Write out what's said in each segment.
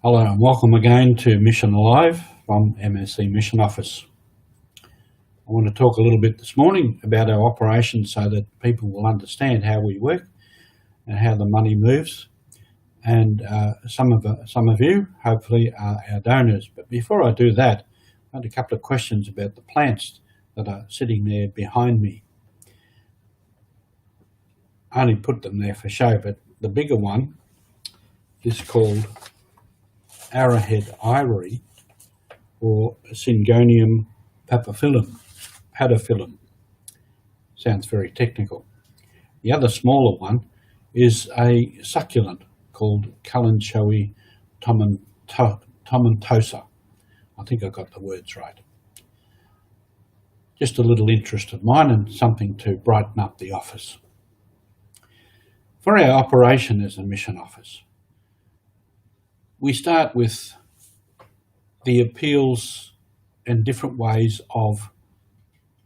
Hello and welcome again to Mission Alive from MSC Mission Office. I want to talk a little bit this morning about our operations so that people will understand how we work and how the money moves. And some of you, hopefully, are our donors. But before I do that, I had a couple of questions about the plants that are sitting there behind me. I only put them there for show, but the bigger one is called Arrowhead Ivory, or Syngonium padophyllum. Sounds very technical. The other smaller one is a succulent called Kalanchoe tomentosa. I think I got the words right. Just a little interest of mine and something to brighten up the office. For our operation as a mission office, we start with the appeals and different ways of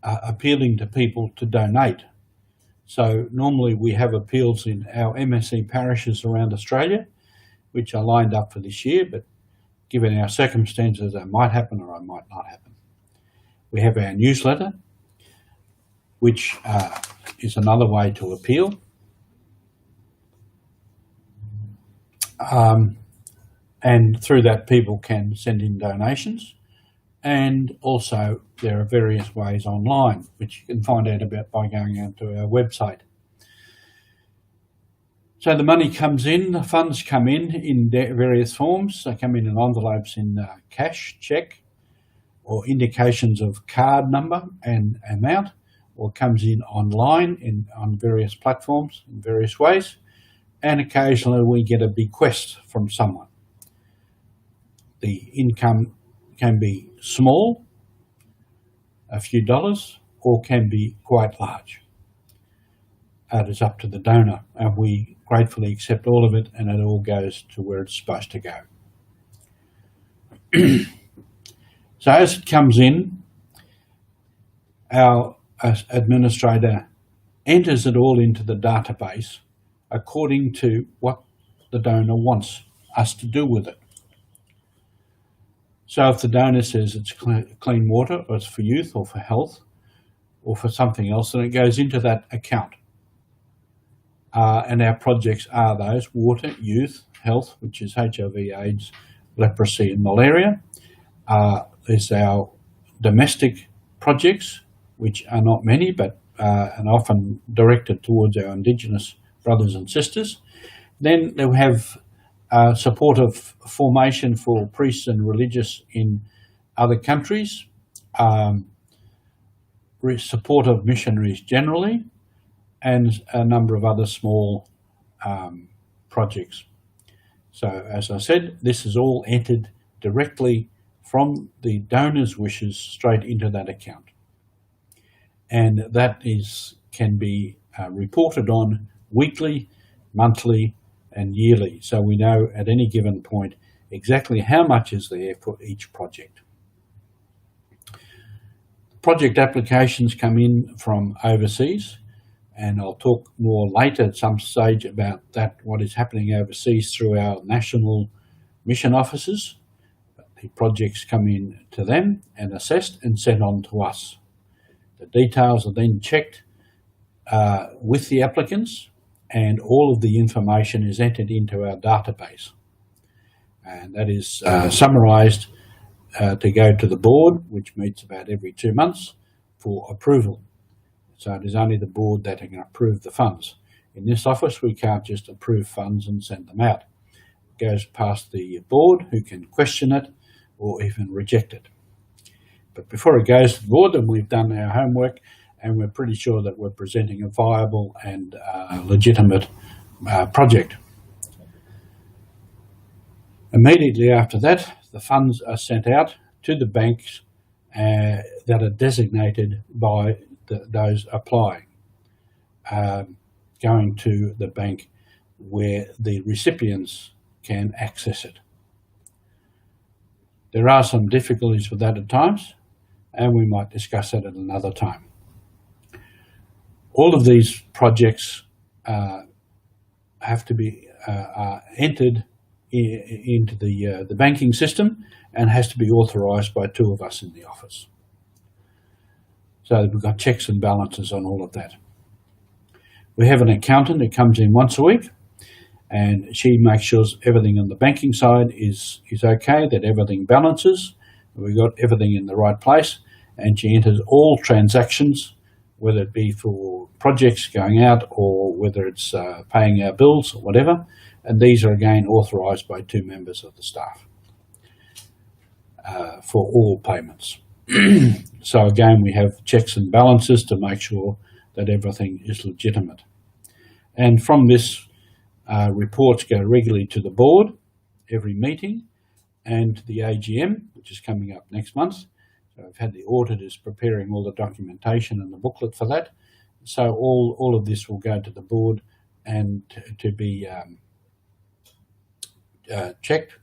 appealing to people to donate. So normally we have appeals in our MSC parishes around Australia, which are lined up for this year, but given our circumstances, that might happen or it might not happen. We have our newsletter, which is another way to appeal. And through that, people can send in donations. And also, there are various ways online, which you can find out about by going onto our website. So the money comes in, the funds come in various forms. They come in envelopes in cash, cheque, or indications of card number and amount, or comes in online on various platforms in various ways. And occasionally we get a bequest from someone. The income can be small, a few dollars, or can be quite large. It is up to the donor, and we gratefully accept all of it, and it all goes to where it's supposed to go. So as it comes in, our administrator enters it all into the database according to what the donor wants us to do with it. So if the donor says it's clean water, or it's for youth, or for health, or for something else, then it goes into that account. And our projects are those: water, youth, health, which is HIV, AIDS, leprosy and malaria. There's our domestic projects, which are not many, but and often directed towards our Indigenous brothers and sisters. Then we have support of formation for priests and religious in other countries, support of missionaries generally, and a number of other small projects. So as I said, this is all entered directly from the donor's wishes straight into that account. And that can be reported on weekly, monthly, and yearly, so we know at any given point exactly how much is there for each project. Project applications come in from overseas, and I'll talk more later at some stage about that, what is happening overseas through our national mission offices. The projects come in to them and assessed and sent on to us. The details are then checked with the applicants, and all of the information is entered into our database. And that is summarised to go to the board, which meets about every 2 months, for approval. So it is only the board that can approve the funds. In this office, we can't just approve funds and send them out. It goes past the board, who can question it or even reject it. But before it goes to the board, then we've done our homework, and we're pretty sure that we're presenting a viable and legitimate project. Immediately after that, the funds are sent out to the banks that are designated by those applying, going to the bank where the recipients can access it. There are some difficulties with that at times, and we might discuss that at another time. All of these projects have to be entered into the banking system and has to be authorised by 2 of us in the office. So we've got checks and balances on all of that. We have an accountant who comes in once a week, and she makes sure everything on the banking side is okay, that everything balances, we've got everything in the right place, and she enters all transactions, whether it be for projects going out or whether it's paying our bills or whatever, and these are again authorised by 2 members of the staff for all payments. So again, we have checks and balances to make sure that everything is legitimate. And from this, reports go regularly to the board every meeting and the AGM, which is coming up next month. So I've had the auditors preparing all the documentation and the booklet for that. So all of this will go to the board and to be checked,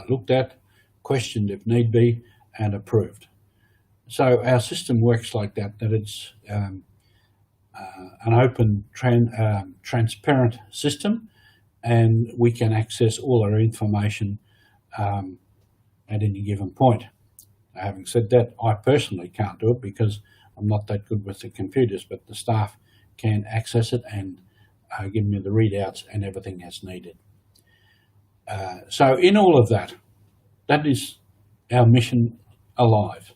looked at, questioned if need be, and approved. So our system works like that it's an open, transparent system, and we can access all our information at any given point. Having said that, I personally can't do it because I'm not that good with the computers, but the staff can access it and give me the readouts and everything as needed. So in all of that, that is our mission alive.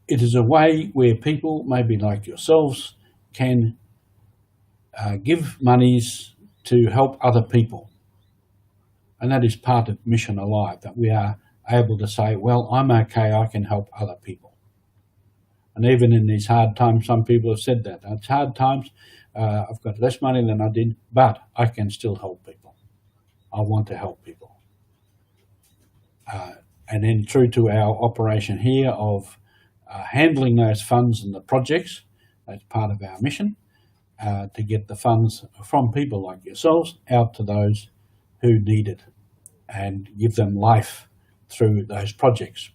It is a way where people, maybe like yourselves, can give monies to help other people. And that is part of Mission Alive, that we are able to say, well, I'm okay, I can help other people. And even in these hard times, some people have said that. It's hard times, I've got less money than I did, but I can still help people. I want to help people. And then through to our operation here of handling those funds and the projects, that's part of our mission, to get the funds from people like yourselves out to those who need it and give them life through those projects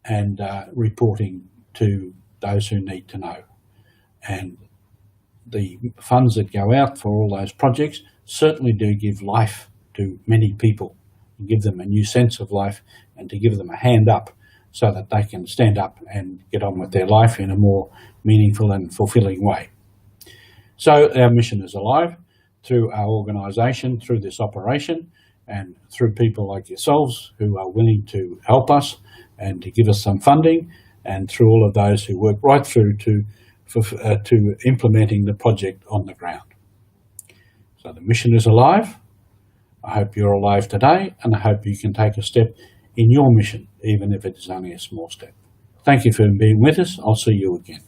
and reporting to those who need to know. And the funds that go out for all those projects certainly do give life to many people, give them a new sense of life and to give them a hand up so that they can stand up and get on with their life in a more meaningful and fulfilling way. So our mission is alive through our organisation, through this operation, and through people like yourselves who are willing to help us and to give us some funding, and through all of those who work right through to implementing the project on the ground. So the mission is alive. I hope you're alive today, and I hope you can take a step in your mission, even if it is only a small step. Thank you for being with us. I'll see you again.